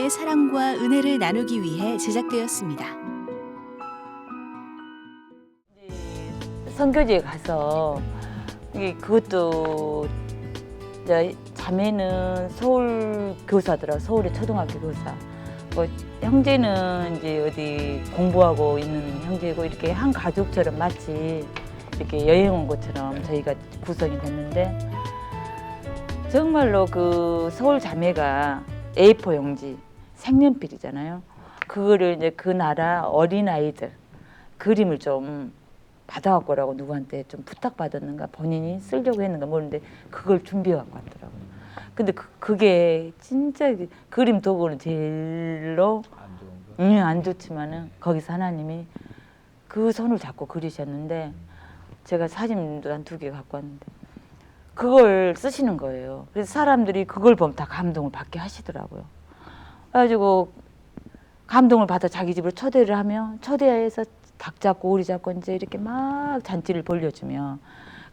하나님의 사랑과 은혜를 나누기 위해 제작되었습니다. 선교지에 가서 그것도 이제 자매는 서울 교사더라. 서울의 초등학교 교사. 뭐 형제는 이제 어디 공부하고 있는 형제고 이렇게 한 가족처럼 마치 이렇게 여행 온 것처럼 저희가 구성이 됐는데 정말로 그 서울 자매가 A4 용지 색연필이잖아요. 그거를 이제 그 나라 어린 아이들 그림을 좀 받아갖고 오라고 누구한테 좀 부탁받았는가 본인이 쓰려고 했는가 모르는데 그걸 준비해 갖고 왔더라고요. 근데 그게 진짜 그림 도구는 제일로 안 좋지만은 거기서 하나님이 그 손을 잡고 그리셨는데 제가 사진도 한 2개 갖고 왔는데 그걸 쓰시는 거예요. 그래서 사람들이 그걸 보면 다 감동을 받게 하시더라고요. 그래가지고 감동을 받아 자기 집으로 초대를 하면 초대해서 닭 잡고 오리 잡고 이제 이렇게 막 잔치를 벌려주면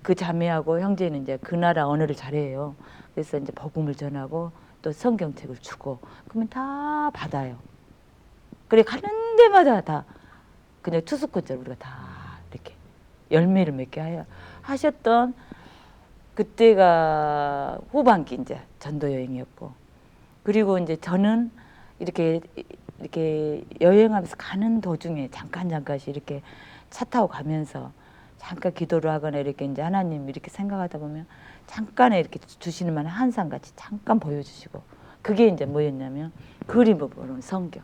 그 자매하고 형제는 이제 그 나라 언어를 잘해요. 그래서 이제 복음을 전하고 또 성경책을 주고 그러면 다 받아요. 그래 가는 데마다 다 그냥 투숙권자로 우리가 다 이렇게 열매를 맺게 하셨던 그때가 후반기 이제 전도 여행이었고 그리고 이제 저는 이렇게 여행하면서 가는 도중에 잠깐씩 이렇게 차 타고 가면서 잠깐 기도를 하거나 이렇게 이제 하나님 이렇게 생각하다 보면 잠깐에 이렇게 주시는 만한 한상같이 잠깐 보여주시고 그게 이제 뭐였냐면 그림으로 보는 성경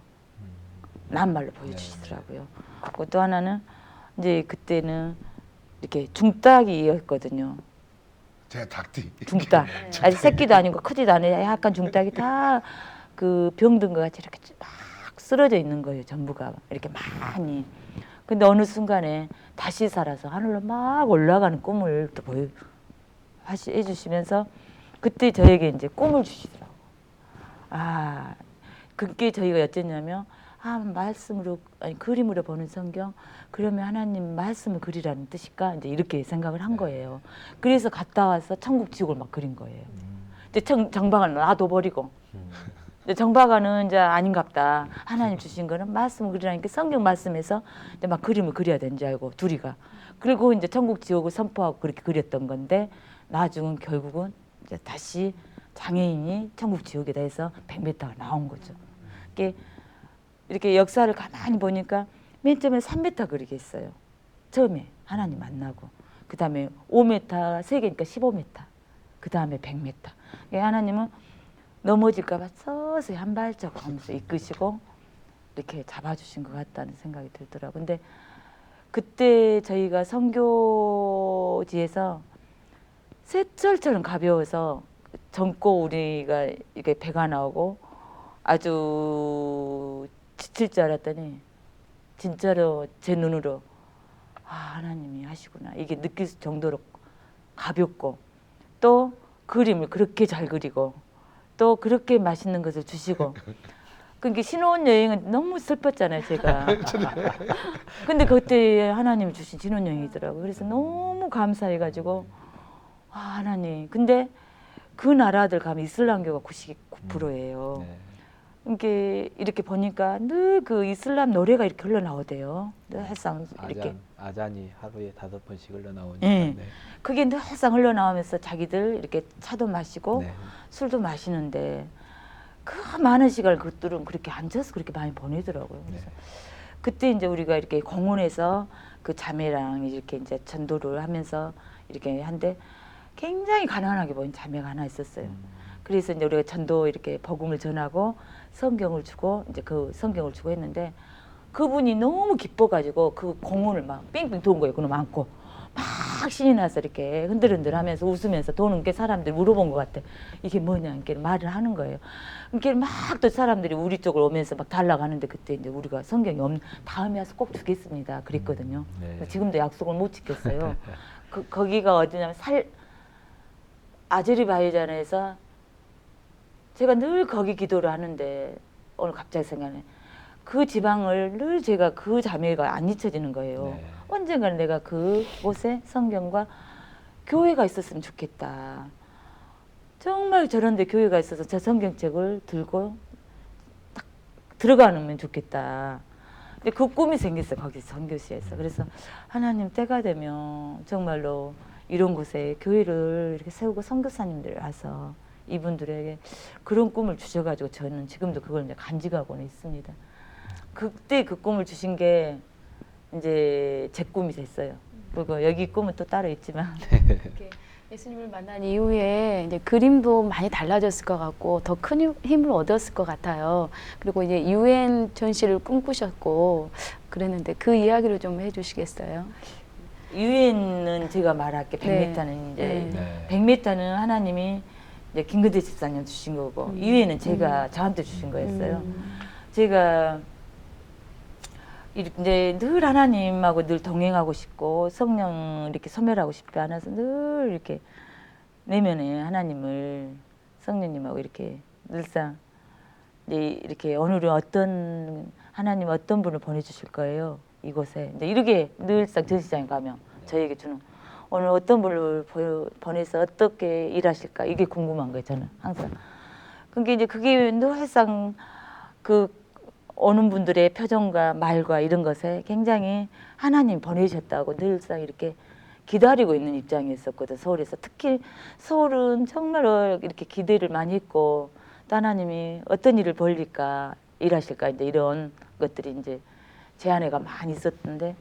낱말로 보여주시더라고요. 또 하나는 이제 그때는 이렇게 중딱이었거든요. 제가 닭띠. 중딱. 아직 새끼도 아니고 크지도 않아요. 약간 중딱이 다 그 병든 것 같이 이렇게 막 쓰러져 있는 거예요. 전부가 이렇게 많이. 근데 어느 순간에 다시 살아서 하늘로 막 올라가는 꿈을 또 해주시면서 그때 저에게 이제 꿈을 주시더라고. 아, 그게 저희가 어쨌냐면 말씀으로 아니 그림으로 보는 성경 그러면 하나님 말씀을 그리라는 뜻일까 이제 이렇게 생각을 한 거예요. 그래서 갔다 와서 천국 지옥을 막 그린 거예요. 이제 정박을 놔둬버리고 이제 정박아는 이제 아닌갑다. 하나님 주신 거는 말씀을 그리라니까 성경 말씀에서 이제 막 그림을 그려야 되는 줄 알고 둘이가 그리고 이제 천국 지옥을 선포하고 그렇게 그렸던 건데 나중은 결국은 이제 다시 장애인이 천국 지옥에다 해서 100m가 나온 거죠. 이렇게 역사를 가만히 보니까 맨 처음에 3m 그리게 했어요. 처음에 하나님 만나고 그 다음에 5m 3개니까 15m 그 다음에 100m. 하나님은 넘어질까 봐 서서히 한 발자국 하면서 이끄시고 이렇게 잡아주신 것 같다는 생각이 들더라고요. 근데 그때 저희가 선교지에서 쇳철처럼 가벼워서 젊고 우리가 이렇게 배가 나오고 아주 지칠 줄 알았더니 진짜로 제 눈으로 하나님이 하시구나 이게 느낄 정도로 가볍고 또 그림을 그렇게 잘 그리고 또 그렇게 맛있는 것을 주시고 그러니까 신혼여행은 너무 슬펐잖아요 제가. 근데 그때 하나님이 주신 신혼여행이더라고요. 그래서 너무 감사해가지고 하나님 근데 그 나라들 가면 이슬람교가 99%예요. 이렇게 보니까 늘 그 이슬람 노래가 이렇게 흘러나오대요. 늘 항상 이렇게 아잔이 하루에 5번씩 흘러나오니까. 네. 그게 늘 항상 흘러나오면서 자기들 이렇게 차도 마시고 네. 술도 마시는데 그 많은 시간을 그들은 그렇게 앉아서 그렇게 많이 보내더라고요. 그래서 그때 이제 우리가 이렇게 공원에서 그 자매랑 이렇게 이제 전도를 하면서 이렇게 한데 굉장히 가난하게 보인 자매가 하나 있었어요. 그래서 이제 우리가 전도 이렇게 복음을 전하고 성경을 주고 이제 그 성경을 주고 했는데 그분이 너무 기뻐가지고 그 공원을 막 빙빙 도는 거예요. 그놈 안고 막 신이 나서 이렇게 흔들흔들하면서 웃으면서 도는 게 사람들이 물어본 것 같아. 이게 뭐냐 이렇게 말을 하는 거예요. 이렇게 막 또 사람들이 우리 쪽으로 오면서 막 달라가는데 그때 이제 우리가 성경이 없는 다음에 와서 꼭 주겠습니다. 그랬거든요. 네. 지금도 약속을 못 지켰어요. 거기가 어디냐면 아제르바이잔에서 제가 늘 거기 기도를 하는데 오늘 갑자기 생각나네. 그 지방을 늘 제가 그 자매가 안 잊혀지는 거예요. 네. 언젠가는 내가 그곳에 성경과 교회가 있었으면 좋겠다. 정말 저런 데 교회가 있어서 저 성경책을 들고 딱 들어가면 좋겠다. 근데 그 꿈이 생겼어요. 거기 선교시에서. 그래서 하나님 때가 되면 정말로 이런 곳에 교회를 이렇게 세우고 선교사님들 와서 이분들에게 그런 꿈을 주셔가지고 저는 지금도 그걸 이제 간직하고는 있습니다. 그때 그 꿈을 주신 게 이제 제 꿈이 됐어요. 그리고 여기 꿈은 또 따로 있지만 이렇게 예수님을 만난 이후에 이제 그림도 많이 달라졌을 것 같고 더 큰 힘을 얻었을 것 같아요. 그리고 이제 유엔 전시를 꿈꾸셨고 그랬는데 그 이야기를 좀 해주시겠어요? 유엔은 제가 말할게. 네. 100m는 이제 네. 100m는 하나님이 이제 김근대 집사님 주신 거고 유엔은 제가 저한테 주신 거였어요. 제가 이제 늘 하나님하고 늘 동행하고 싶고 성령 이렇게 소멸하고 싶지 않아서 늘 이렇게 내면에 하나님을 성령님하고 이렇게 늘상 이제 이렇게 오늘은 어떤 하나님 어떤 분을 보내주실 거예요 이곳에 이제 이렇게 늘상 전시장에 가면 저에게 주는 오늘 어떤 분을 보내서 어떻게 일하실까 이게 궁금한 거예요 저는 항상. 그게 이제 그게 늘상 그 오는 분들의 표정과 말과 이런 것에 굉장히 하나님 보내셨다고 늘상 이렇게 기다리고 있는 입장이었었거든. 서울에서 특히 서울은 정말로 이렇게 기대를 많이 했고 또 하나님이 어떤 일을 벌릴까 일하실까 이제 이런 것들이 이제 제 안에가 많이 있었는데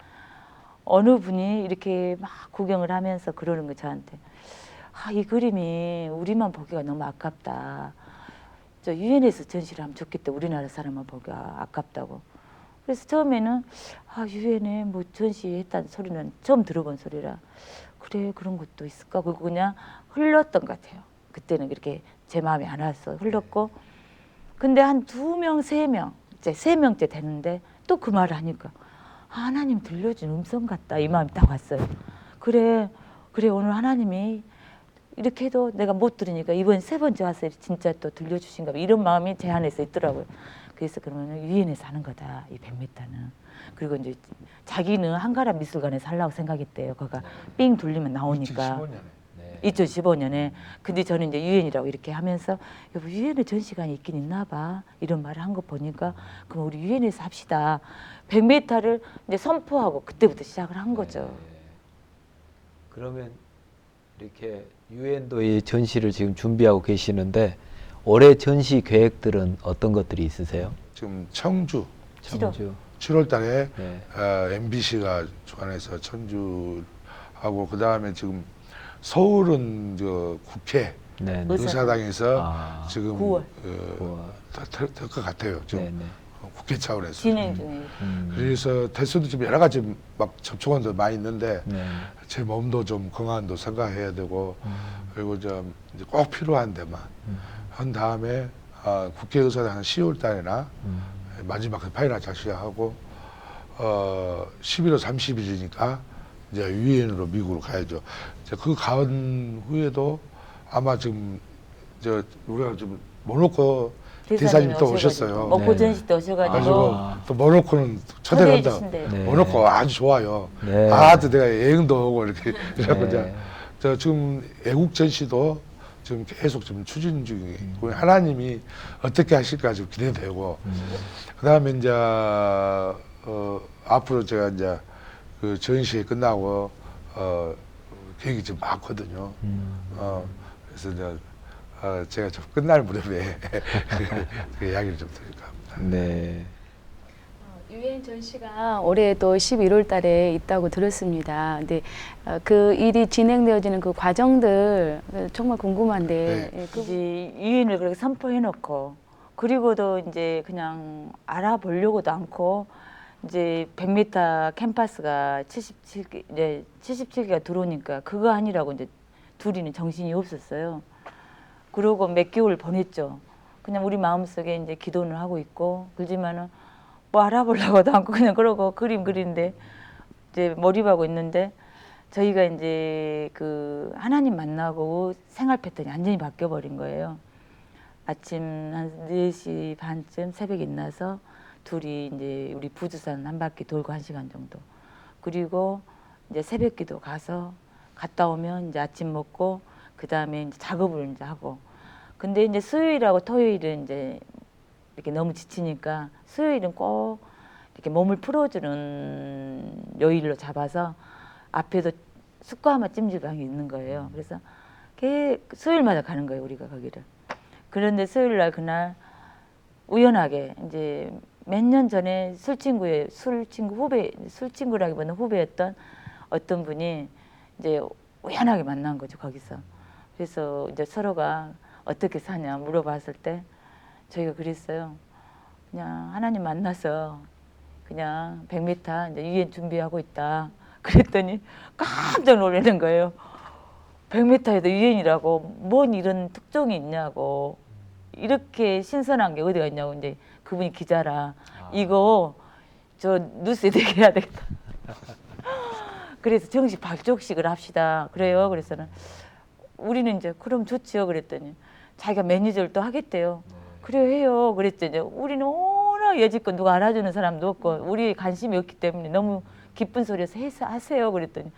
어느 분이 이렇게 막 구경을 하면서 그러는 거 저한테 이 그림이 우리만 보기가 너무 아깝다. 저 유엔에서 전시를 하면 좋겠다. 우리나라 사람만 보기가 아깝다고. 그래서 처음에는 유엔에 뭐 전시했다는 소리는 처음 들어본 소리라 그래 그런 것도 있을까 그리고 그냥 흘렀던 것 같아요. 그때는 그렇게 제 마음에 안 왔어. 흘렀고 근데 한 2명, 3명 이제 3명째 되는데 또 그 말을 하니까 하나님 들려준 음성 같다 이 마음이 딱 왔어요. 그래 오늘 하나님이 이렇게 해도 내가 못 들으니까 이번 3번째 와서 진짜 또 들려주신가 봐. 이런 마음이 제 안에서 있더라고요. 그래서 그러면 유엔에서 하는 거다. 이 100m는. 그리고 이제 자기는 한가라 미술관에서 하려고 생각했대요. 거가 삥 돌리면 나오니까. 2015년에. 2015년에. 근데 저는 이제 유엔이라고 이렇게 하면서 여보 유엔에 전시관이 있긴 있나 봐. 이런 말을 한 거 보니까 그럼 우리 유엔에서 합시다. 100m를 이제 선포하고 그때부터 시작을 한 거죠. 그러면 이렇게 유엔도 이 전시를 지금 준비하고 계시는데 올해 전시 계획들은 어떤 것들이 있으세요? 지금 청주 칠월. 청주. 7월 달에 네. MBC가 주관해서 청주하고 그다음에 지금 서울은 저 국회 네. 네. 의사당에서 지금 9월. 될 것 같아요. 지금 네. 네. 국회 차원에서. 진행 중에. 그래서 테스트도 지금 여러 가지 막 접촉원도 많이 있는데 네. 제 몸도 좀 건강도 생각해야 되고 그리고 좀 이제 꼭 필요한 데만 한 다음에 국회의사당 한 10월 달에나 마지막 그 파이널 작시하고 11월 30일이니까 이제 유엔으로 미국으로 가야죠. 이제 그 간 후에도 아마 지금 우리가 좀 모로코 대사님이 또 오셨어요. 먹고 네. 전시 때 오셔가지고 가지고 또 모로코는 초대해 초대한다. 주신대요. 네. 모로코 아주 좋아요. 네. 또 내가 여행도 오고 이렇게 그래갖고 네. 저 지금 애국 전시도 지금 계속 좀 추진 중이고 하나님이 어떻게 하실까 좀 기대되고 그다음에 이제 앞으로 제가 이제 그 전시 끝나고 계획이 좀 많거든요. 그래서 이제 제가 좀 끝날 무렵에 그 이야기를 좀 드릴까 합니다. 네. 유엔 전시가 올해도 11월 달에 있다고 들었습니다. 근데 그 일이 진행되어지는 그 과정들 정말 궁금한데 네. 이제 유엔을 그렇게 선포해놓고 그리고도 이제 그냥 알아보려고도 않고 이제 100m 캠퍼스가 77기가 들어오니까 그거 아니라고 이제 둘이는 정신이 없었어요. 그러고 몇 개월 보냈죠. 그냥 우리 마음속에 이제 기도는 하고 있고 그러지만은 뭐 알아보려고도 않고 그냥 그러고 그림 그리는데 이제 몰입하고 있는데 저희가 이제 그 하나님 만나고 생활 패턴이 완전히 바뀌어 버린 거예요. 아침 한 4시 반쯤 새벽에 일어나서 둘이 이제 우리 부두산 한 바퀴 돌고 1시간 정도. 그리고 이제 새벽기도 가서 갔다 오면 이제 아침 먹고 그 다음에 이제 작업을 이제 하고. 근데 이제 수요일하고 토요일은 이제 이렇게 너무 지치니까 수요일은 꼭 이렇게 몸을 풀어주는 요일로 잡아서 앞에도 숙과마 찜질방이 있는 거예요. 그래서 수요일마다 가는 거예요, 우리가 거기를. 그런데 수요일 날 그날 우연하게 이제 몇 년 전에 술친구라기보다는 후배였던 어떤 분이 이제 우연하게 만난 거죠, 거기서. 그래서 이제 서로가 어떻게 사냐 물어봤을 때 저희가 그랬어요. 그냥 하나님 만나서 그냥 100m 이제 유엔 준비하고 있다. 그랬더니 깜짝 놀라는 거예요. 100m에도 유엔이라고 뭔 이런 특종이 있냐고. 이렇게 신선한 게 어디가 있냐고. 이제 그분이 기자라. 이거 저 뉴스에 되게 해야 되겠다. 그래서 정식 발족식을 합시다. 그래요. 그래서는 우리는 이제 그럼 좋지요. 그랬더니 자기가 매니저를 또 하겠대요. 그래요, 해요. 그랬더니 우리는 워낙 여지껏 누가 알아주는 사람도 없고 우리의 관심이 없기 때문에 너무 기쁜 소리에서 하세요. 그랬더니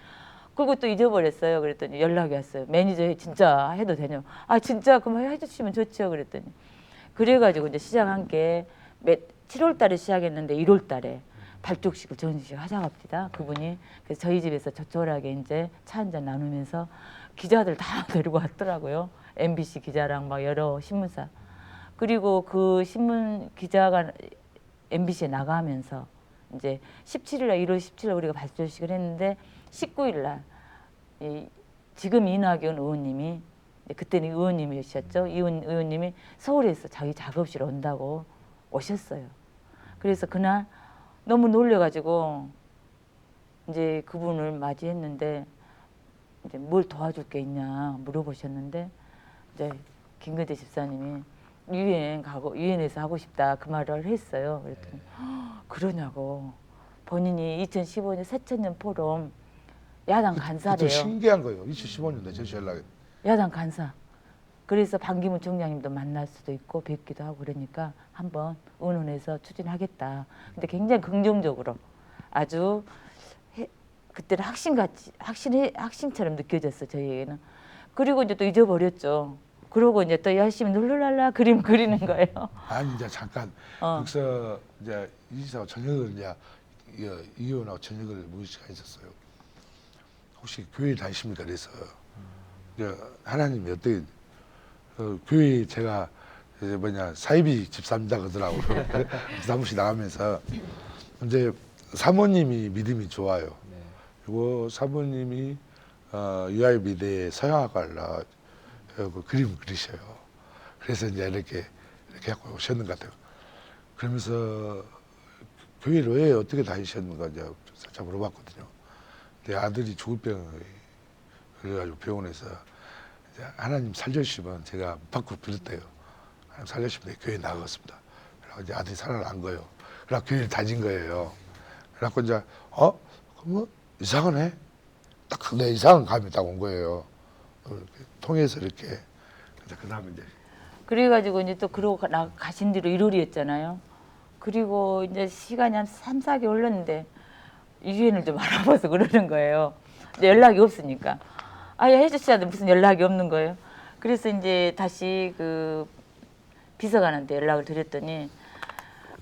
그리고 또 잊어버렸어요. 그랬더니 연락이 왔어요. 매니저 진짜 해도 되냐고. 아 진짜 그럼 해주시면 좋죠. 그랬더니 그래가지고 이제 시작한 게 7월 달에 시작했는데 1월 달에 발족식을 전식 하자고 합니다. 그분이. 그래서 저희 집에서 조촐하게 이제 차 한잔 나누면서 기자들 다 데리고 왔더라고요. MBC 기자랑 막 여러 신문사. 그리고 그 신문 기자가 MBC에 나가면서 이제 17일 날 1월 17일 우리가 발족식을 했는데 19일 날 지금 이낙연 의원님이 그때는 의원님이셨죠. 이은 의원님이 서울에서 자기 작업실 온다고 오셨어요. 그래서 그날 너무 놀래가지고 이제 그분을 맞이했는데 이제 뭘 도와줄 게 있냐 물어보셨는데 이제 김근태 집사님이 유엔에서 하고 싶다 그 말을 했어요. 그랬더니 그러냐고. 본인이 2015년 새천년 포럼 야당 간사래요. 그때 신기한 거예요. 2015년도에 전시 연락이. 야당 간사. 그래서 반기문 총장님도 만날 수도 있고 뵙기도 하고 그러니까 한번 의논해서 추진하겠다. 근데 굉장히 긍정적으로 아주 그때는 확신처럼 느껴졌어 저희에게는. 그리고 이제 또 잊어버렸죠. 그러고 이제 또 열심히 룰루랄라 그림 그리는 거예요. 아니 이제 잠깐 여기서 이제 이사하고 저녁을 이제 이혼하고 저녁을 먹을 시간이 있었어요. 혹시 교회 다니십니까? 그래서 이제 하나님이 어떻게 교회 제가 이제 사이비 집사입니다 그러더라고. 사무실 나가면서 이제 사모님이 믿음이 좋아요. 그리고 사모님이 UI미대 서양학과를 나와 그 그림 그리셔요. 그래서 이제 이렇게 하고 오셨는 것 같아요. 그러면서 교회를 왜 어떻게 다니셨는가 이제 살짝 물어봤거든요. 내 아들이 죽을 병을 그래가지고 병원에서 이제 하나님 살려주시면 제가 밖으로 빌었대요. 하나님 살려주시면 내 교회 나가겠습니다. 그래서 이제 아들이 살아난 거예요. 그래서 교회를 다닌 거예요. 그래갖고 이제 그럼 이상하네. 딱 내 이상한 감이 딱 온 거예요. 이렇게 통해서 이렇게. 그 다음에 이제. 그래가지고 이제 또 그러고 가신 뒤로 1월이었잖아요. 그리고 이제 시간이 한 3, 4개월 흘렀는데 유엔을 좀 알아봐서 그러는 거예요. 이제 연락이 없으니까. 아예 해주셔야 돼. 무슨 연락이 없는 거예요. 그래서 이제 다시 그 비서관한테 연락을 드렸더니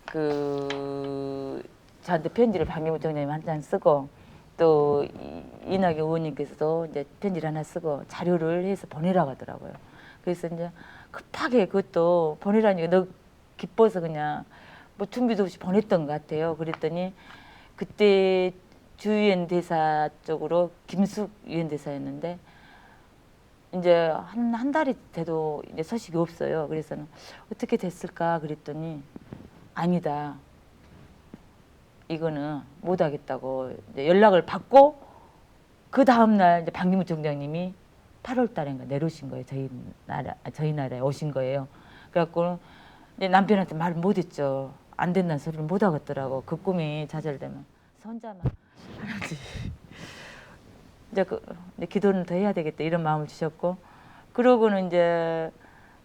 그 저한테 편지를 박명우 총장님 한 장 쓰고 또 이낙연 의원님께서도 이제 편지를 하나 쓰고 자료를 해서 보내라고 하더라고요. 그래서 이제 급하게 그것도 보내라니까 너 기뻐서 그냥 뭐 준비도 없이 보냈던 것 같아요. 그랬더니 그때 주유엔 대사 쪽으로 김숙 유엔 대사였는데 이제 한 달이 돼도 이제 소식이 없어요. 그래서는 어떻게 됐을까 그랬더니 아니다. 이거는 못 하겠다고 이제 연락을 받고 그 다음 날 이제 박기문 총장님이 8월 달인가 내려오신 거예요. 저희 나라에 오신 거예요. 그래갖고 이제 남편한테 말 못했죠. 안 된다는 소리를 못 하겠더라고. 그 꿈이 좌절되면 혼자만 하나지. 이제 기도는 더 해야 되겠다 이런 마음을 주셨고 그러고는 이제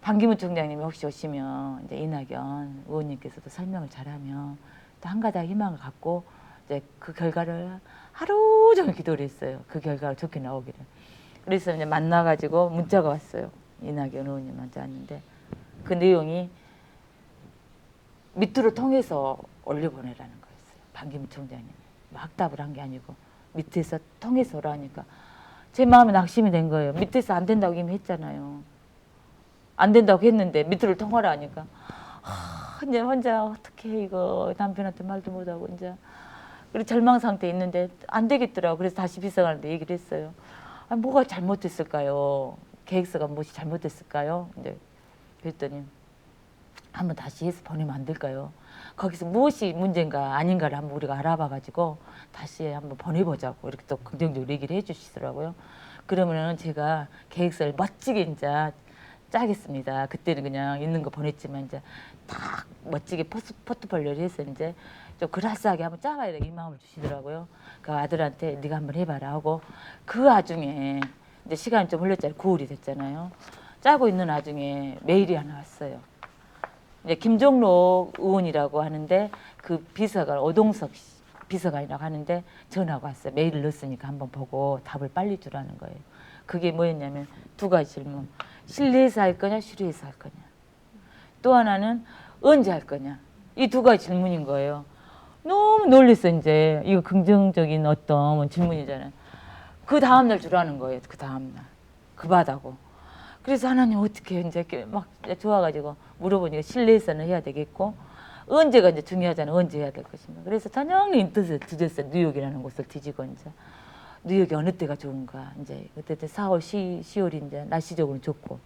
반기문 총장님이 혹시 오시면 이제 이낙연 의원님께서도 설명을 잘하면 또 한 가닥 희망을 갖고 이제 그 결과를 하루 종일 기도를 했어요. 그 결과가 좋게 나오기를. 그래서 이제 만나가지고 문자가 왔어요. 이낙연 의원님한테 왔는데 그 내용이 밑으로 통해서 올려보내라는 거였어요. 반기문 총장님이. 확답을 한 게 아니고 밑에서 통해서 오라니까 제 마음에 낙심이 된 거예요. 밑에서 안 된다고 이미 했잖아요. 안 된다고 했는데 밑으로 통하라 하니까 이제 혼자 어떻게 이거 남편한테 말도 못하고 이제 그리고 절망 상태에 있는데 안 되겠더라고. 그래서 다시 비서관한테 얘기를 했어요. 아니, 뭐가 잘못됐을까요? 계획서가 무엇이 잘못됐을까요? 이제 그랬더니 한번 다시 해서 보내면 안 될까요? 거기서 무엇이 문제인가 아닌가를 한번 우리가 알아봐가지고 다시 한번 보내보자고 이렇게 또 긍정적으로 얘기를 해주시더라고요. 그러면은 제가 계획서를 멋지게 이제 짜겠습니다. 그때는 그냥 있는 거 보냈지만 이제 딱 멋지게 포트폴리오를 해서 이제 좀 그라스하게 한번 짜봐야 돼 이 마음을 주시더라고요. 그 아들한테 네가 한번 해봐라 하고 그 와중에 이제 시간이 좀 흘렀잖아요. 9월이 됐잖아요. 짜고 있는 와중에 메일이 하나 왔어요. 이제 김종록 의원이라고 하는데 그 비서가 오동석 비서관이라고 하는데 전화가 왔어요. 메일을 넣었으니까 한번 보고 답을 빨리 주라는 거예요. 그게 뭐였냐면 두 가지 질문. 실내에서 할 거냐 실외에서 할 거냐. 또 하나는 언제 할 거냐. 이 두 가지 질문인 거예요. 너무 놀랬어 이제. 이거 긍정적인 어떤 질문이잖아요. 그 다음날 주라는 거예요. 그 다음날. 급하다고. 그래서 하나님 어떻게 이제 막 좋아가지고 물어보니까 실내에서는 해야 되겠고 언제가 이제 중요하잖아요. 언제 해야 될 것인가. 그래서 저녁 인터넷에 뒤졌어요. 뉴욕이라는 곳을 뒤지고 이제 뉴욕이 어느 때가 좋은가. 이제 그때 4월, 10월이 이제 날씨적으로 좋고.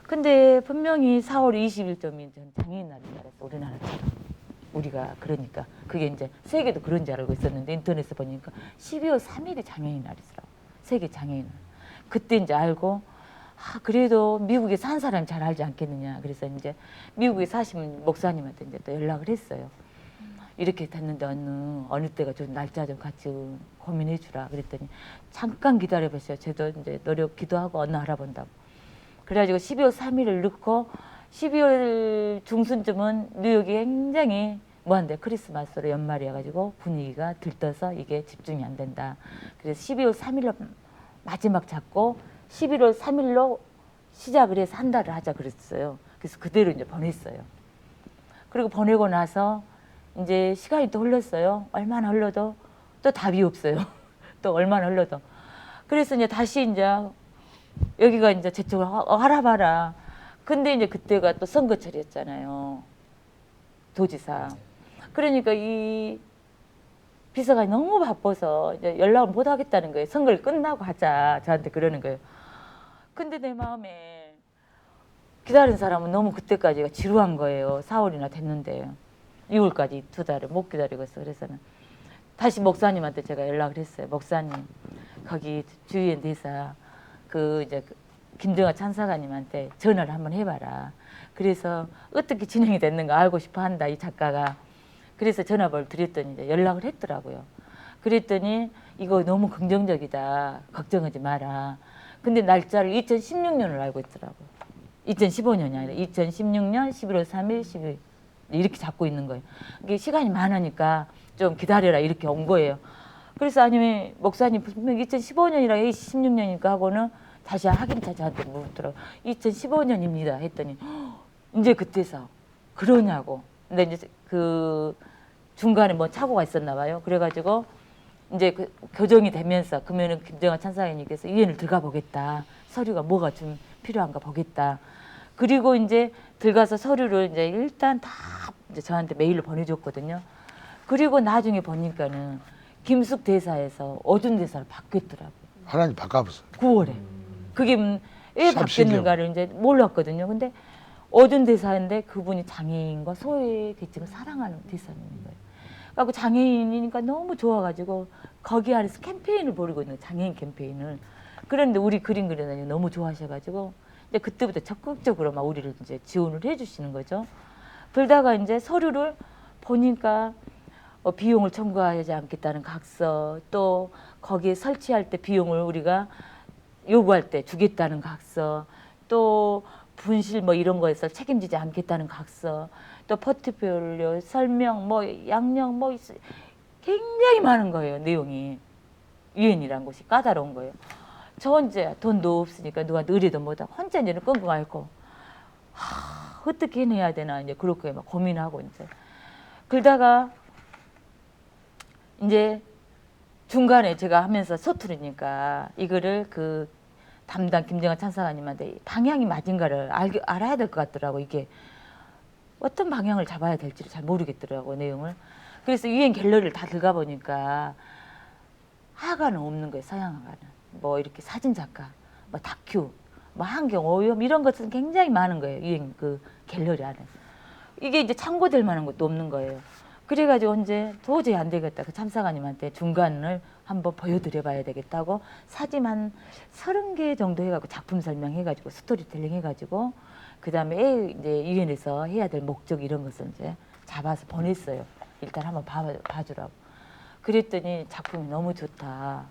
근데 분명히 4월 20일점이 장애인 날인 줄 알았어. 우리나라처럼. 우리가 그러니까 그게 이제 세계도 그런 줄 알고 있었는데 인터넷에 보니까 12월 3일이 장애인 날이더라고. 세계 장애인 날. 그때 이제 알고 그래도 미국에 산 사람이 잘 알지 않겠느냐. 그래서 이제 미국에 사시는 목사님한테 이제 또 연락을 했어요. 이렇게 됐는데 어느 때가 좀 날짜 좀 같이 고민해 주라. 그랬더니 잠깐 기다려 보세요. 저도 이제 노력 기도하고 어느 알아본다고. 그래가지고 12월 3일을 넣고 12월 중순쯤은 뉴욕이 굉장히 뭐한데 크리스마스로 연말이어가지고 분위기가 들떠서 이게 집중이 안 된다. 그래서 12월 3일로 마지막 잡고 11월 3일로 시작을 해서 한 달을 하자 그랬어요. 그래서 그대로 이제 보냈어요. 그리고 보내고 나서 이제 시간이 또 흘렀어요. 얼마나 흘러도 또 답이 없어요. 또 얼마나 흘러도. 그래서 이제 다시 이제 여기가 이제 저쪽을 알아봐라. 근데 이제 그때가 또 선거철이었잖아요. 도지사. 그러니까 이 비서관이 너무 바빠서 이제 연락을 못 하겠다는 거예요. 선거를 끝나고 하자. 저한테 그러는 거예요. 근데 내 마음에 기다린 사람은 너무 그때까지가 지루한 거예요. 4월이나 됐는데 6월까지 2달을 못 기다리고 있어. 그래서는 다시 목사님한테 제가 연락을 했어요. 목사님, 거기 주위의 대사 이제 김정아 찬사가님한테 전화를 한번 해봐라. 그래서 어떻게 진행이 됐는가 알고 싶어 한다 이 작가가. 그래서 전화번호를 드렸더니 이제 연락을 했더라고요. 그랬더니 이거 너무 긍정적이다. 걱정하지 마라. 근데 날짜를 2016년을 알고 있더라고요. 2015년이 아니라 2016년 11월 3일, 12일 이렇게 잡고 있는 거예요. 이게 시간이 많으니까 좀 기다려라 이렇게 온 거예요. 그래서 아니 목사님 분명 2015년이랑 16년이니까 하고는 다시 확인차 저한테 물었더라고요. 2015년입니다 했더니 이제 그때서 그러냐고. 근데 이제 그 중간에 뭐 착오가 있었나 봐요. 그래가지고 이제 그 교정이 되면서 그러면은 김정아 찬사님께서 의원을 들어가 보겠다. 서류가 뭐가 좀 필요한가 보겠다. 그리고 이제 들어가서 서류를 이제 일단 다 이제 저한테 메일로 보내줬거든요. 그리고 나중에 보니까는 김숙 대사에서 어준 대사를 바뀌었더라고요. 하나님 바꿔봤어요. 9월에. 그게 왜 참 바뀌었는가를 이제 몰랐거든요. 근데 어준 대사인데 그분이 장애인과 소외 계층을 사랑하는 대사님인 거예요. 그래서 장애인이니까 너무 좋아가지고 거기 안에서 캠페인을 벌이고 있는 거예요. 장애인 캠페인을. 그런데 우리 그림 그리다니 너무 좋아하셔가지고 이제 그때부터 적극적으로 막 우리를 이제 지원을 해주시는 거죠. 그러다가 이제 서류를 보니까 비용을 청구하지 않겠다는 각서, 또 거기에 설치할 때 비용을 우리가 요구할 때 주겠다는 각서, 또 분실 뭐 이런 거에서 책임지지 않겠다는 각서, 또 포트폴리오 설명, 뭐 양령 뭐 굉장히 많은 거예요. 내용이. 유엔이라는 곳이 까다로운 거예요. 저 혼자 돈도 없으니까 누가 의뢰도 못하고 혼자 이제는 끙끙 앓고 어떻게 해내야 되나 이제 그렇게 막 고민하고 이제 그러다가 이제 중간에 제가 하면서 서투르니까 이거를 그 담당 김정환 찬사관님한테 방향이 맞은가를 알아야 될 것 같더라고. 이게 어떤 방향을 잡아야 될지를 잘 모르겠더라고 내용을. 그래서 유엔 갤러리를 다 들어가 보니까 화가는 없는 거예요. 서양 화가는 뭐 이렇게 사진 작가, 뭐 다큐, 뭐 환경 오염 이런 것은 굉장히 많은 거예요. 유엔 그 갤러리 안에 이게 이제 참고될 만한 것도 없는 거예요. 그래가지고 언제 도저히 안 되겠다. 그 참사관님한테 중간을 한번 보여드려봐야 되겠다고 사진 한 30개 정도 해가지고 작품 설명해가지고 스토리텔링 해가지고 그 다음에 이제 유엔에서 해야 될 목적 이런 것을 이제 잡아서 보냈어요. 일단 한번 봐주라고. 그랬더니 작품이 너무 좋다.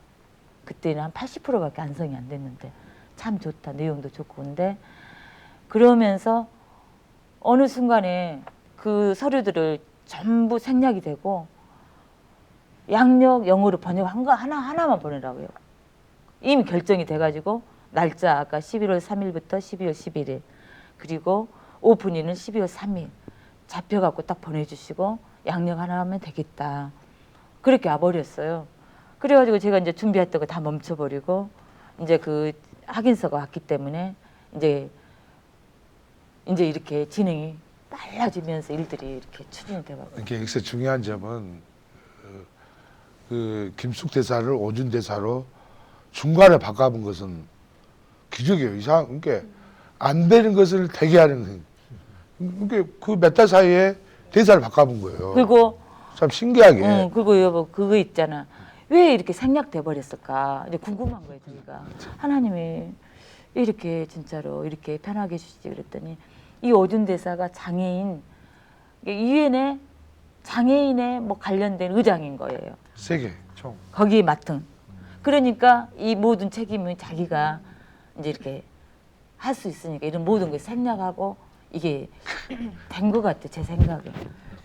그때는 한 80%밖에 완성이 안 됐는데 참 좋다. 내용도 좋고 근데 그러면서 어느 순간에 그 서류들을 전부 생략이 되고 양력 영어로 번역한 거 하나만 보내라고요. 이미 결정이 돼가지고 날짜가 11월 3일부터 12월 11일 그리고 오픈인은 12월 3일 잡혀갖고 딱 보내주시고 양력 하나 하면 되겠다. 그렇게 와버렸어요. 그래가지고 제가 이제 준비했던 거 다 멈춰버리고 이제 그 확인서가 왔기 때문에 이제 이렇게 진행이 빨라지면서 일들이 이렇게 추진이 되고. 이게 여기서 중요한 점은 그 김숙 대사를 오준 대사로 중간에 바꿔본 것은 기적이에요. 이상, 그러니까 안 되는 것을 되게 하는, 그러니까 그 몇 달 사이에 대사를 바꿔본 거예요. 그리고 참 신기하게. 그리고 여보 그거 있잖아. 왜 이렇게 생략돼 버렸을까? 이제 궁금한 거예요, 저희가. 하나님이 이렇게 진짜로 이렇게 편하게 해주시지 그랬더니 이 오준 대사가 장애인 유엔의 장애인에 뭐 관련된 의장인 거예요. 세계 총. 거기에 맡은. 그러니까 이 모든 책임은 자기가 이제 이렇게 할 수 있으니까 이런 모든 걸 생략하고 이게 된 것 같아 제 생각에.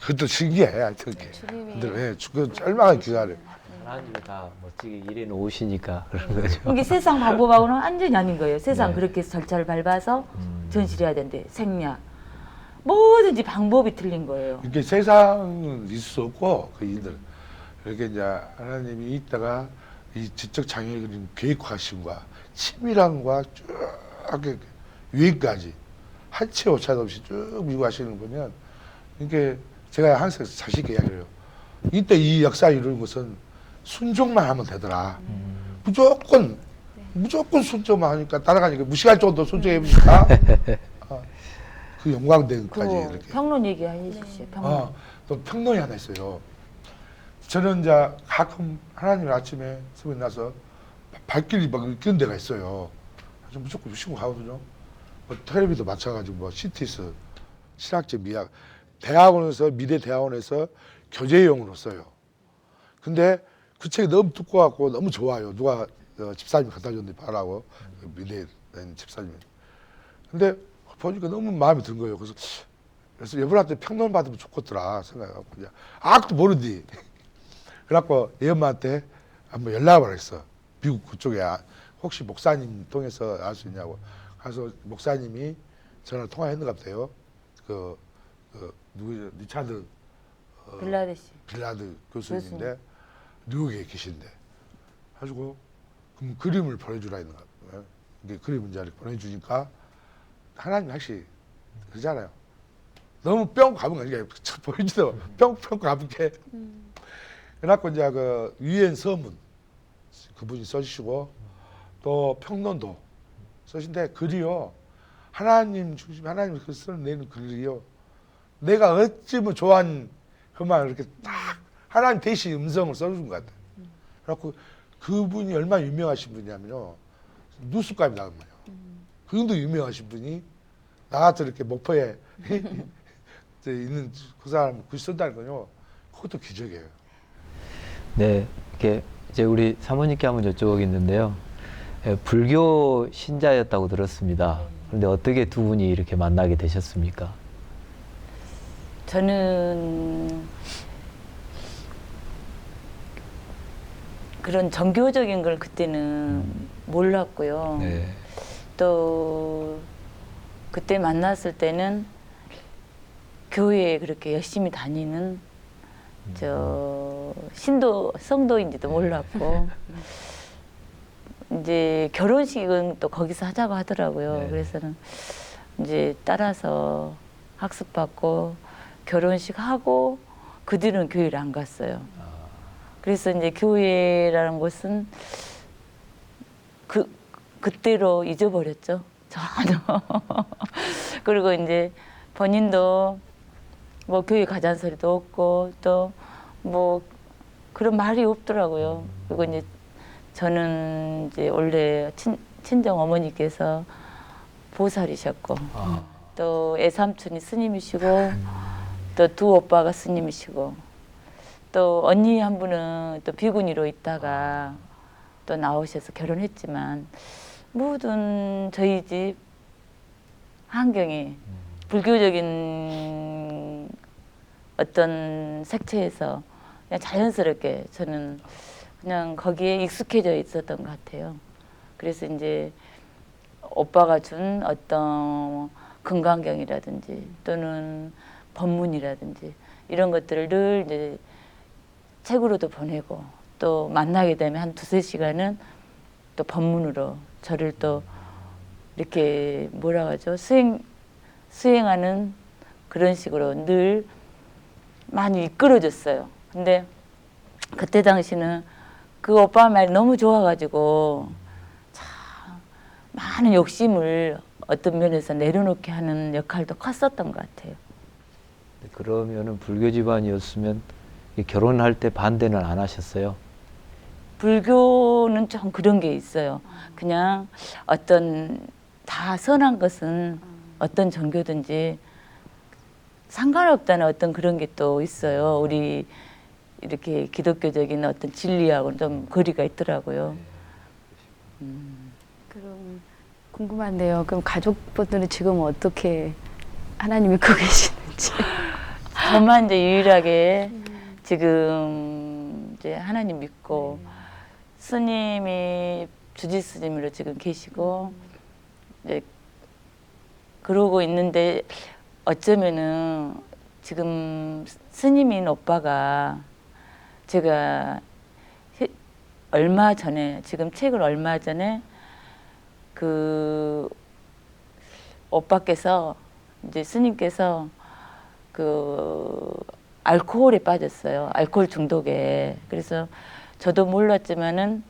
그것도 신기해. 하여튼 이렇게. 주님이 근데 왜 그 짤막한 기사를. 하나님이 다 멋지게 일해 놓으시니까 그런 거죠. 이게 세상 방법하고는 완전히 아닌 거예요. 세상 네. 그렇게 절차를 밟아서 전시를 해야 되는데 생략. 뭐든지 방법이 틀린 거예요. 이렇게 세상은 있을 수 없고 그 이들 이렇게 이제 하나님이 있다가 이 지적 장애를 그린 계획하심과 치밀함과 쭉 이렇게 유행까지 한치 오차도 없이 쭉 밀고 가시는 거 보면 이게 제가 항상 자신 있게 이야기해요. 이때 이 역사 이루는 것은 순종만 하면 되더라. 무조건 순종만 하니까 따라가니까 무시할 정도 순종해 보니까 그 영광대까지 그 이렇게. 평론 얘기해 주십시오. 평론. 또 평론이 하나 있어요. 저는 이제 가끔 하나님 아침에 새벽에 나서 발길이 막 이런 데가 있어요. 그래서 무조건 쉬고 가거든요. 뭐 텔레비도 마찬가지고 뭐 시티스 신학적 미학 대학원에서 미대 대학원에서 교재용으로 써요. 근데 그 책이 너무 두꺼워갖고 너무 좋아요. 누가 집사님이 갖다 줬는데 봐라고 미대 집사님이. 근데 보니까 너무 마음에 든 거예요. 그래서 여분한테 평론 받으면 좋겠더라 생각해갖고 그냥 아무것도 모르지. 그래갖고 얘 엄마한테 한번 연락을 했어. 미국 그쪽에 혹시 목사님 통해서 알 수 있냐고. 그래서 목사님이 전화를 통화했는가 보대요. 누구 리차드 빌라드 교수님인데 뉴욕에 계신데. 가지고 그럼 그림을 보내주라 했는가. 이게 그림을 이제 보내주니까 하나님 확실히 그러잖아요. 너무 뿅 가면 거니까 보이지도 뿅뿅 가볍게. 그래갖고 이제 그 유엔 서문 그분이 써주시고 또 평론도 쓰신데 글이요. 하나님 중심 하나님 그 써내는 글이요. 내가 어찌면 좋아하는 그만 이렇게 딱 하나님 대신 음성을 써주는 것 같아요. 그래갖고 그분이 얼마나 유명하신 분이냐면요. 누수감이 나온 거예요. 그 정도 유명하신 분이 나같이 이렇게 목포에 있는 그 사람 글씨 쓴다는 거요. 그것도 기적이에요. 네, 이렇게 이제 우리 사모님께 한번 여쭤보겠는데요. 불교 신자였다고 들었습니다. 그런데 어떻게 두 분이 이렇게 만나게 되셨습니까? 저는 그런 정교적인 걸 그때는 몰랐고요. 네. 또 그때 만났을 때는 교회에 그렇게 열심히 다니는 저 성도인지도 몰랐고 이제 결혼식은 또 거기서 하자고 하더라고요. 네. 그래서는 이제 따라서 학습받고 결혼식 하고 그 뒤로는 교회를 안 갔어요. 그래서 이제 교회라는 곳은 그때로 잊어버렸죠. 전혀. 그리고 이제 본인도 뭐 교회 가자는 소리도 없고 또 뭐 그런 말이 없더라고요. 그리고 이제 저는 이제 원래 친정 어머니께서 보살이셨고 또 애삼촌이 스님이시고 또 두 오빠가 스님이시고 또 언니 한 분은 또 비구니로 있다가 또 나오셔서 결혼했지만 모든 저희 집 환경이 불교적인 어떤 색채에서 그냥 자연스럽게 저는 그냥 거기에 익숙해져 있었던 것 같아요. 그래서 이제 오빠가 준 어떤 금강경이라든지 또는 법문이라든지 이런 것들을 늘 이제 책으로도 보내고 또 만나게 되면 한 두세 시간은 또 법문으로 저를 또 이렇게 뭐라 하죠? 수행하는 그런 식으로 늘 많이 이끌어줬어요. 근데 그때 당시는 그 오빠 말이 너무 좋아가지고 참 많은 욕심을 어떤 면에서 내려놓게 하는 역할도 컸었던 것 같아요. 그러면은 불교 집안이었으면 결혼할 때 반대는 안 하셨어요? 불교는 좀 그런 게 있어요. 그냥 어떤 다 선한 것은 어떤 종교든지 상관없다는 어떤 그런 게 또 있어요. 우리 이렇게 기독교적인 어떤 진리하고는 좀 거리가 있더라고요. 그럼 궁금한데요. 그럼 가족분들은 지금 어떻게 하나님 믿고 계시는지? 저만 이제 유일하게 지금 이제 하나님 믿고 스님이 주지 스님으로 지금 계시고 이제 그러고 있는데 어쩌면은 지금 스님인 오빠가 제가 얼마 전에 지금 책을 얼마 전에 그 오빠께서 이제 스님께서 그 알코올에 빠졌어요. 알코올 중독에. 그래서 저도 몰랐지만은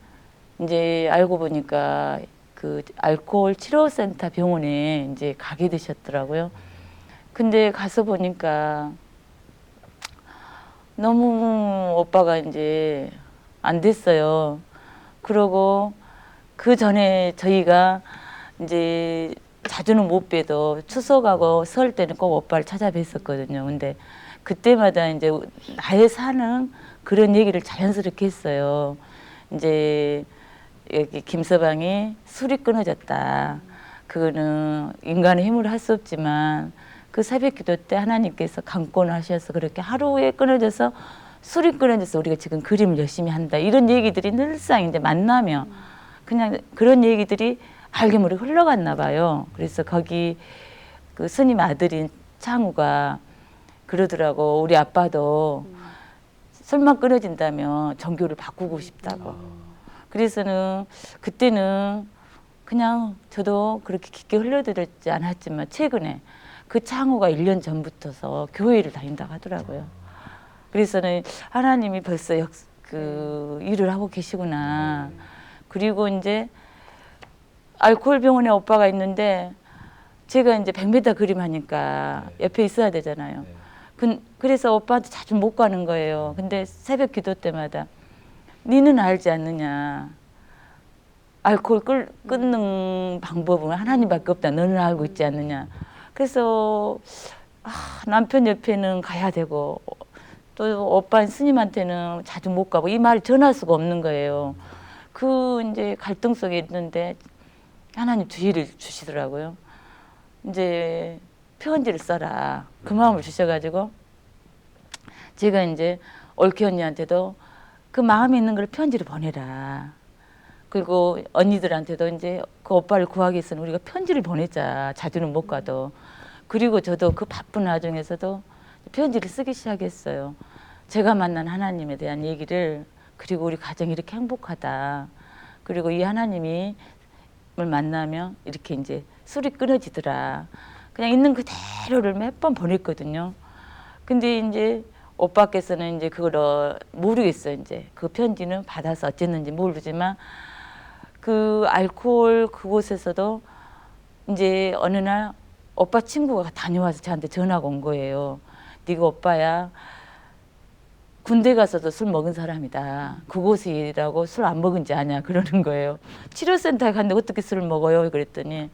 이제 알고 보니까 그 알코올 치료센터 병원에 이제 가게 되셨더라고요. 근데 가서 보니까 너무 오빠가 이제 안 됐어요. 그러고 그 전에 저희가 이제 자주는 못 뵈도 추석하고 설 때는 꼭 오빠를 찾아뵀었거든요. 근데 그때마다 이제 나의 사는 그런 얘기를 자연스럽게 했어요. 이제 여기 김서방이 술이 끊어졌다. 그거는 인간의 힘으로 할 수 없지만 그 새벽기도 때 하나님께서 강권을 하셔서 그렇게 하루에 끊어져서 술이 끊어져서 우리가 지금 그림을 열심히 한다. 이런 얘기들이 늘상 이제 만나면 그냥 그런 얘기들이 알게 모르게 흘러갔나 봐요. 그래서 거기 그 스님 아들인 창우가 그러더라고. 우리 아빠도 술만 끊어진다면 종교를 바꾸고 싶다고. 그래서는 그때는 그냥 저도 그렇게 깊게 흘려들었지 않았지만 최근에 그 창우가 1년 전부터서 교회를 다닌다고 하더라고요. 그래서는 하나님이 벌써 그 일을 하고 계시구나. 그리고 이제 알코올 병원에 오빠가 있는데 제가 이제 100m 그림 하니까 옆에 있어야 되잖아요. 그래서 오빠한테 자주 못 가는 거예요. 근데 새벽 기도 때마다 니는 알지 않느냐. 알코올 끊는 방법은 하나님밖에 없다. 너는 알고 있지 않느냐. 그래서 남편 옆에는 가야 되고 또 오빠 스님한테는 자주 못 가고 이 말을 전할 수가 없는 거예요. 그 이제 갈등 속에 있는데 하나님 주의를 주시더라고요. 이제 편지를 써라. 그 마음을 주셔가지고 제가 이제 올케 언니한테도 그 마음에 있는 걸 편지를 보내라. 그리고 언니들한테도 이제 그 오빠를 구하기 위해서는 우리가 편지를 보내자. 자주는 못 가도. 그리고 저도 그 바쁜 와중에서도 편지를 쓰기 시작했어요. 제가 만난 하나님에 대한 얘기를, 그리고 우리 가정이 이렇게 행복하다. 그리고 이 하나님이 만나면 이렇게 이제 술이 끊어지더라. 그냥 있는 그대로를 몇 번 보냈거든요. 근데 이제 오빠께서는 이제 그걸 모르겠어요. 이제 그 편지는 받아서 어쨌는지 모르지만 그 알코올 그곳에서도 이제 어느 날 오빠 친구가 다녀와서 저한테 전화가 온 거예요. 네가 오빠야, 군대 가서도 술 먹은 사람이다. 그곳에 일하고 술 안 먹은 지 아냐 그러는 거예요. 치료센터에 갔는데 어떻게 술을 먹어요? 그랬더니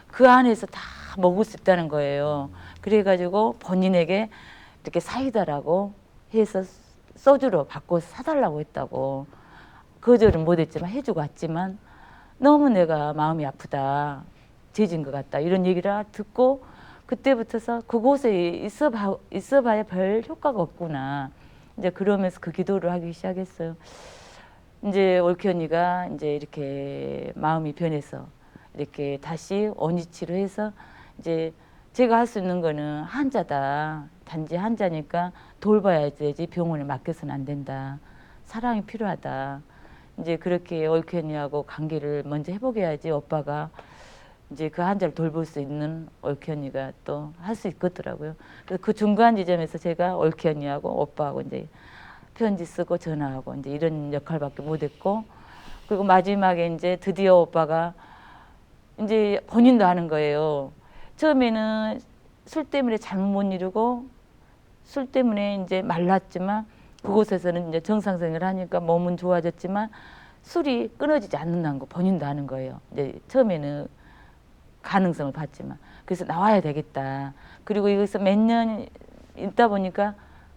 그 안에서 다 먹을 수 있다는 거예요. 그래가지고 본인에게 이렇게 사이다라고 해서 소주로 바꿔서 사달라고 했다고. 거절은 못했지만 해주고 왔지만 너무 내가 마음이 아프다. 죄진 것 같다. 이런 얘기를 듣고 그때부터서 그곳에 있어봐야 별 효과가 없구나. 이제 그러면서 그 기도를 하기 시작했어요. 이제 올케 언니가 이제 이렇게 마음이 변해서 이렇게 다시 원위치로 해서 이제 제가 할 수 있는 거는 환자다. 단지 환자니까 돌봐야 되지 병원에 맡겨서는 안 된다. 사랑이 필요하다. 이제 그렇게 올케 언니하고 관계를 먼저 해보게야지 오빠가 이제 그 환자를 돌볼 수 있는 올케 언니가 또 할 수 있겠더라고요. 그래서 그 중간 지점에서 제가 올케 언니하고 오빠하고 이제 편지 쓰고 전화하고 이제 이런 역할밖에 못했고, 그리고 마지막에 이제 드디어 오빠가 이제 본인도 하는 거예요. 처음에는 술 때문에 잠을 못 이루고 술 때문에 이제 말랐지만 그곳에서는 이제 정상생활을 하니까 몸은 좋아졌지만 술이 끊어지지 않는다는 거 본인도 하는 거예요. 이제 처음에는 가능성을 봤지만 그래서 나와야 되겠다. 그리고 여기서 몇 년 있다 보니까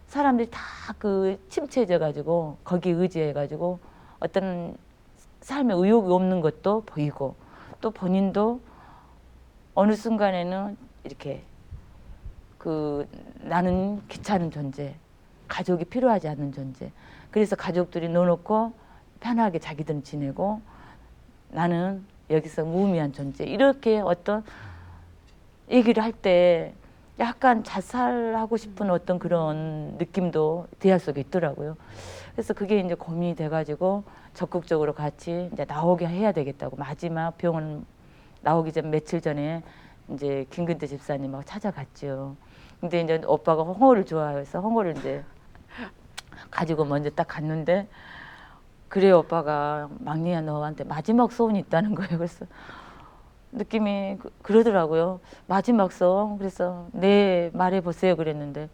사람들이 다 그 침체져 가지고 거기에 의지해 가지고 어떤 삶에 의욕이 없는 것도 보이고 또 본인도 어느 순간에는 이렇게 그 나는 귀찮은 존재, 가족이 필요하지 않는 존재. 그래서 가족들이 놓놓고 편하게 자기들은 지내고 나는 여기서 무의미한 존재. 이렇게 어떤 얘기를 할 때 약간 자살하고 싶은 어떤 그런 느낌도 대화 속에 있더라고요. 그래서 그게 이제 고민이 돼가지고 적극적으로 같이 이제 나오게 해야 되겠다고 마지막 병원 나오기 전 며칠 전에 이제 김근태 집사님하고 찾아갔죠. 근데 이제 오빠가 홍어를 좋아해서 홍어를 이제 가지고 먼저 딱 갔는데 그래 오빠가 막내야 너한테 마지막 소원이 있다는 거예요. 그래서 느낌이 그러더라고요. 마지막 소원. 그래서 네 말해보세요 그랬는데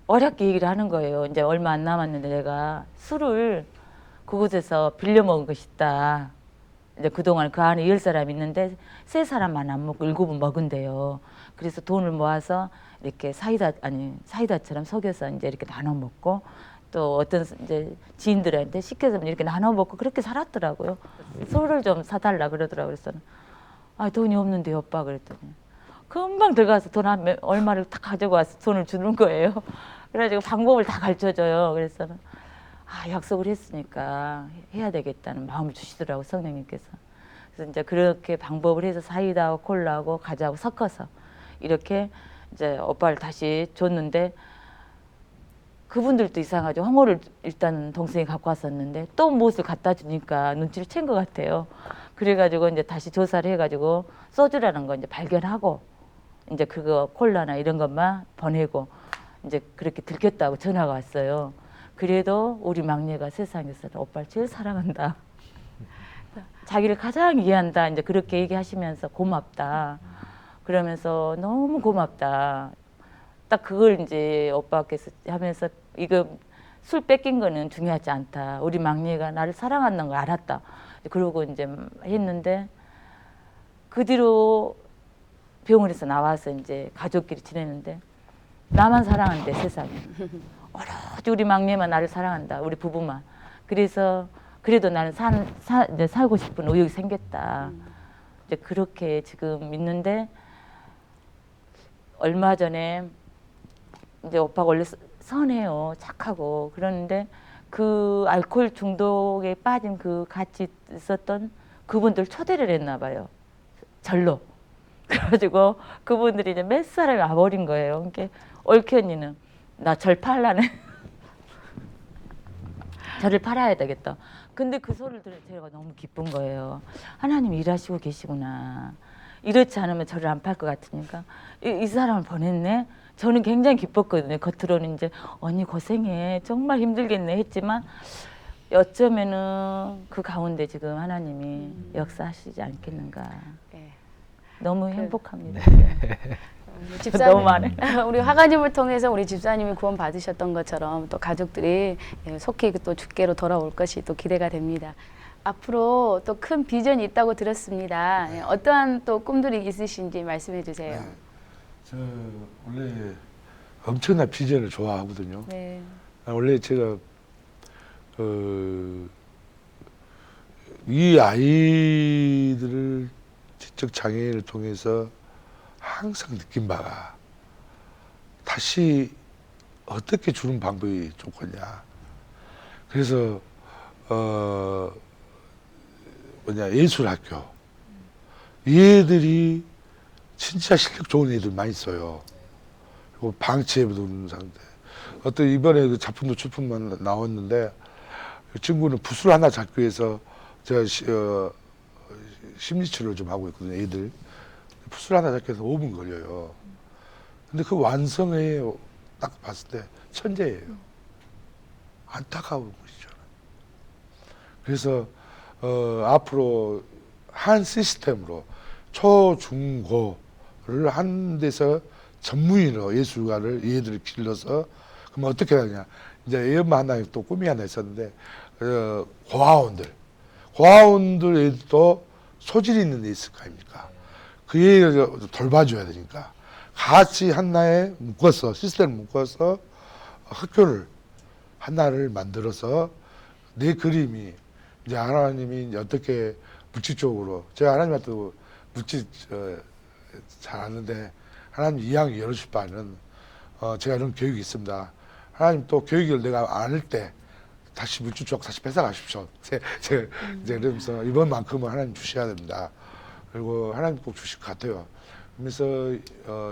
어렵게 얘기를 하는 거예요. 이제 얼마 안 남았는데 내가 술을 그곳에서 빌려 먹은 것이 있다. 이제 그동안 그 안에 10사람 있는데 3사람만 안 먹고 7은 먹은대요. 그래서 돈을 모아서 이렇게 사이다처럼 속여서 이제 이렇게 나눠 먹고 또 어떤 이제 지인들한테 시켜서 이렇게 나눠 먹고 그렇게 살았더라고요. 술을 좀 사달라 그러더라고요. 그래서 아 돈이 없는데 오빠 그랬더니 금방 들어가서 돈 얼마를 딱 가지고 와서 돈을 주는 거예요. 그래가지고 방법을 다 가르쳐줘요. 그래서 아 약속을 했으니까 해야 되겠다는 마음을 주시더라고 성령님께서. 그래서 이제 그렇게 방법을 해서 사이다하고 콜라하고 과자하고 섞어서 이렇게 이제 오빠를 다시 줬는데 그분들도 이상하죠. 홍어를 일단 동생이 갖고 왔었는데 또 무엇을 갖다 주니까 눈치를 챈 것 같아요. 그래가지고 이제 다시 조사를 해가지고 소주라는 거 이제 발견하고 이제 그거 콜라나 이런 것만 보내고 이제 그렇게 들켰다고 전화가 왔어요. 그래도 우리 막내가 세상에서 오빠를 제일 사랑한다. 자기를 가장 이해한다. 이제 그렇게 얘기하시면서 고맙다. 그러면서 너무 고맙다. 딱 그걸 이제 오빠께서 하면서 이거 술 뺏긴 거는 중요하지 않다. 우리 막내가 나를 사랑한다는 걸 알았다. 그러고 이제 했는데 그 뒤로 병원에서 나와서 이제 가족끼리 지내는데 나만 사랑한대 세상에. 오로지 우리 막내만 나를 사랑한다. 우리 부부만. 그래서 그래도 나는 이제 살고 싶은 의욕이 생겼다. 이제 그렇게 지금 있는데 얼마 전에 이제 오빠가 원래 선해요. 착하고. 그러는데 그 알코올 중독에 빠진 그 같이 있었던 그분들 초대를 했나 봐요. 절로. 그래가지고 그분들이 이제 몇 사람이 와버린 거예요. 그러니까 옳게 언니는 나 절 팔라네. 저를 팔아야 되겠다. 근데 그 소리를 들으면 제가 너무 기쁜 거예요. 하나님 일하시고 계시구나. 이렇지 않으면 저를 안 팔 것 같으니까 이 사람을 보냈네. 저는 굉장히 기뻤거든요. 겉으로는 이제 언니 고생해. 정말 힘들겠네 했지만 어쩌면은 그 가운데 지금 하나님이 역사하시지 않겠는가. 네. 너무 행복합니다. 집사님, 너무 많네. 우리 화가님을 통해서 우리 집사님이 구원 받으셨던 것처럼 또 가족들이 속히 또 주께로 돌아올 것이 또 기대가 됩니다. 앞으로 또 큰 비전이 있다고 들었습니다. 어떠한 또 꿈들이 있으신지 말씀해 주세요. 저 원래 엄청난 비전을 좋아하거든요. 네. 원래 제가 이 아이들을 지적 장애인을 통해서 항상 느낀 바가 다시 어떻게 주는 방법이 좋겠냐. 그래서 예술학교 얘들이 진짜 실력 좋은 애들 많이 있어요. 그리고 방치해도 없는 상태. 어떤 이번에 그 작품도 출품만 나왔는데 그 친구는 붓을 하나 잡기 위해서 제가 심리치료를 좀 하고 있거든요. 애들 붓을 하나 잡기 위해서 5분 걸려요. 근데 그 완성에 딱 봤을 때 천재예요. 안타까운 것이죠. 그래서 앞으로 한 시스템으로 초, 중, 고를 한 데서 전문인으로 예술가를 얘들을 길러서 그럼 어떻게 하냐. 이제 애 엄마 하나 또 꿈이 하나 있었는데 고아원들 애들도 소질이 있는 애 있을 거 아닙니까. 그 애를 돌봐줘야 되니까 같이 하나에 묶어서 시스템을 묶어서 학교를 하나를 만들어서 내 그림이 이제 하나님이 이제 어떻게 물질적으로 제가 하나님한테 물질 잘 아는데 하나님 이양 열어줄 바는 제가 이런 교육이 있습니다. 하나님 또 교육을 내가 안 할 때 다시 물질 쪽 다시 뺏어 가십시오. 제가 이제 그러면서 이번만큼은 하나님 주셔야 됩니다. 그리고 하나님 꼭 주실 것 같아요. 그러면서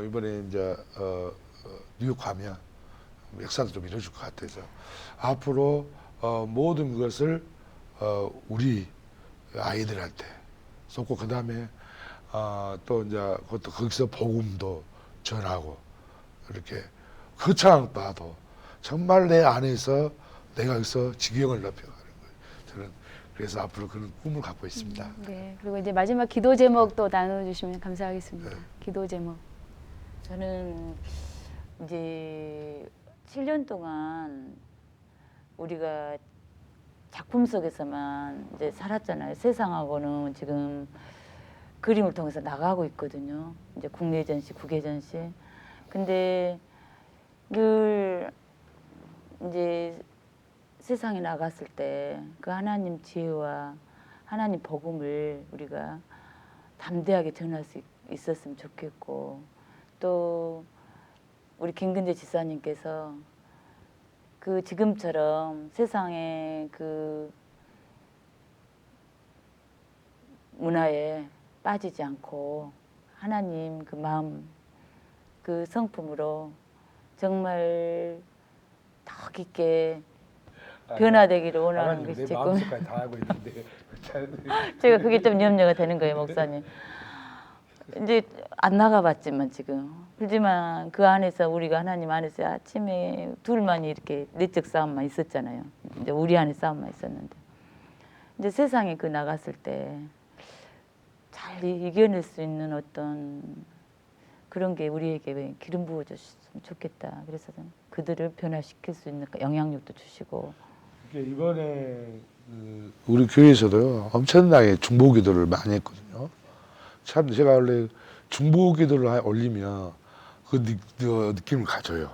이번에 이제 뉴욕 가면 역사도 좀 이뤄줄 것 같아서 앞으로 모든 것을 우리 아이들한테 쏟고 그 다음에 또 이제 그것도 거기서 복음도 전하고 이렇게 거창한 바도 정말 내 안에서 내가 여기서 지경을 높여가는 거예요. 저는 그래서 앞으로 그런 꿈을 갖고 있습니다. 네. 그리고 이제 마지막 기도 제목 또 나눠주시면 감사하겠습니다. 네. 기도 제목. 저는 이제 7년 동안 우리가 작품 속에서만 이제 살았잖아요. 세상하고는 지금 그림을 통해서 나가고 있거든요. 이제 국내 전시, 국외 전시. 근데 늘 이제 세상에 나갔을 때 그 하나님 지혜와 하나님 복음을 우리가 담대하게 전할 수 있었으면 좋겠고 또 우리 김근재 집사님께서 그 지금처럼 세상에 그 문화에 빠지지 않고 하나님 그 마음 그 성품으로 정말 더 깊게 변화되기를 원하는 것이 지금 마음속까지 다 하고 있는데 제가 그게 좀 염려가 되는 거예요, 목사님. 이제 안 나가봤지만 지금 그렇지만 그 안에서 우리가 하나님 안에서 아침에 둘만이 이렇게 내적 싸움만 있었잖아요. 이제 우리 안에 싸움만 있었는데 이제 세상에 그 나갔을 때 잘 이겨낼 수 있는 어떤 그런 게 우리에게 기름 부어줬으면 좋겠다. 그래서 그들을 변화시킬 수 있는 영향력도 주시고. 이번에 우리 교회에서도요 엄청나게 중보기도를 많이 했거든요. 참 제가 원래 중보기도를 올리면 그 느낌을 가져요.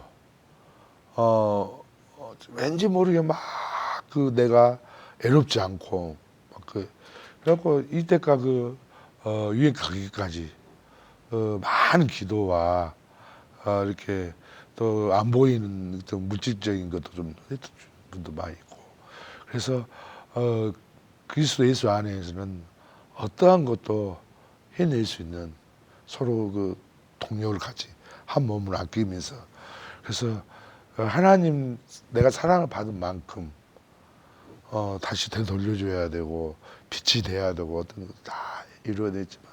왠지 모르게 막 그 내가 애롭지 않고 그래갖고 이때까 유행 가기까지 많은 기도와 이렇게 또 안 보이는 물질적인 것도 좀 했던 분도 많이 있고 그래서 그리스도 예수 안에서는 어떠한 것도 해낼 수 있는 서로 그 동력을 같이 한 몸을 아끼면서 그래서 하나님 내가 사랑을 받은 만큼 다시 되돌려줘야 되고 빛이 돼야 되고 어떤 것도 다 이루어야 되지만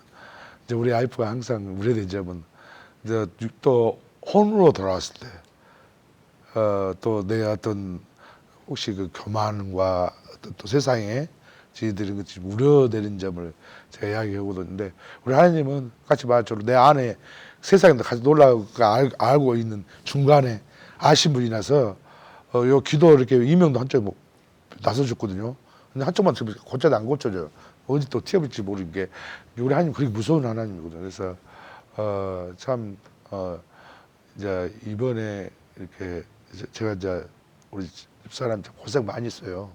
이제 우리 와이프가 항상 우려된 점은 이제 또 혼으로 돌아왔을 때 또 내 어떤 혹시 그 교만과 또 세상에 저희들이 그 우려되는 점을 제가 이야기하거든요. 우리 하나님은 같이 말처럼 내 안에 세상에 같이 놀라고 알고 있는 중간에 아신 분이라서 요 기도 이렇게 이명도 한쪽 뭐 나서줬거든요. 근데 한쪽만 지금 고쳐도 안 고쳐져요. 어디 또 튀어볼지 모르는 게 우리 하나님 그렇게 무서운 하나님이거든요. 그래서 참 이제 이번에 이렇게 제가 이제 우리 집사람 고생 많이 했어요.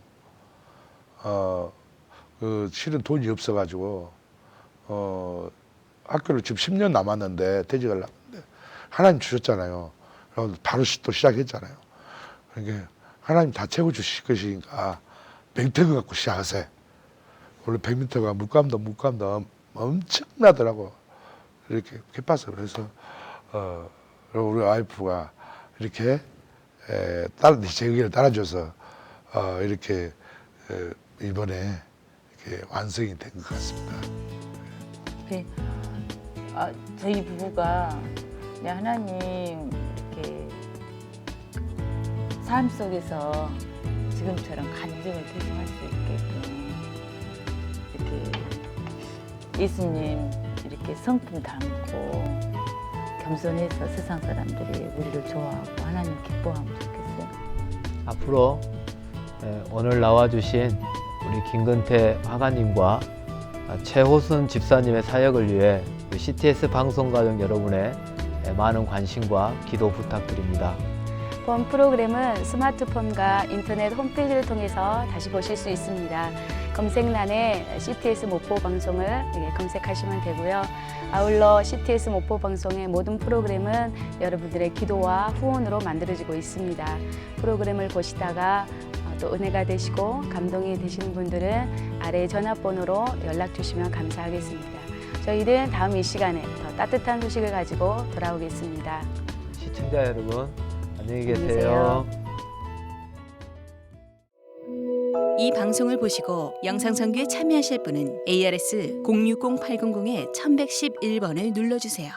그 실은 돈이 없어가지고 학교를 지금 10년 남았는데 퇴직을 하는데 하나님 주셨잖아요. 그래서 바로 또 시작했잖아요. 그러니까 하나님 다 채워주실 것이니까 맹태그 갖고 시작하세요. 원래 100m가 물감도 엄청나더라고. 이렇게 개파서 그래서 우리 와이프가 이렇게 제 의견을 따라줘서 이렇게 이번에 이렇게 완성이 된 것 같습니다. 네. 저희 부부가 그냥 하나님 이렇게 삶 속에서 지금처럼 간증을 계속할 수 있게끔 이렇게 예수님 이렇게 성품 담고 겸손해서 세상 사람들이 우리를 좋아하고 하나님 기뻐하면 좋겠어요. 앞으로 오늘 나와주신 우리 김근태 화가님과 최호순 집사님의 사역을 위해 CTS 방송가족 여러분의 많은 관심과 기도 부탁드립니다. 본 프로그램은 스마트폰과 인터넷 홈페이지를 통해서 다시 보실 수 있습니다. 검색란에 CTS 목포 방송을 검색하시면 되고요. 아울러 CTS 목포 방송의 모든 프로그램은 여러분들의 기도와 후원으로 만들어지고 있습니다. 프로그램을 보시다가 또 은혜가 되시고 감동이 되시는 분들은 아래 전화번호로 연락 주시면 감사하겠습니다. 저희는 다음 이 시간에 더 따뜻한 소식을 가지고 돌아오겠습니다. 시청자 여러분 안녕히 안녕히 계세요. 계세요. 이 방송을 보시고 영상선교에 참여하실 분은 ARS 060-800-1111번을 눌러주세요.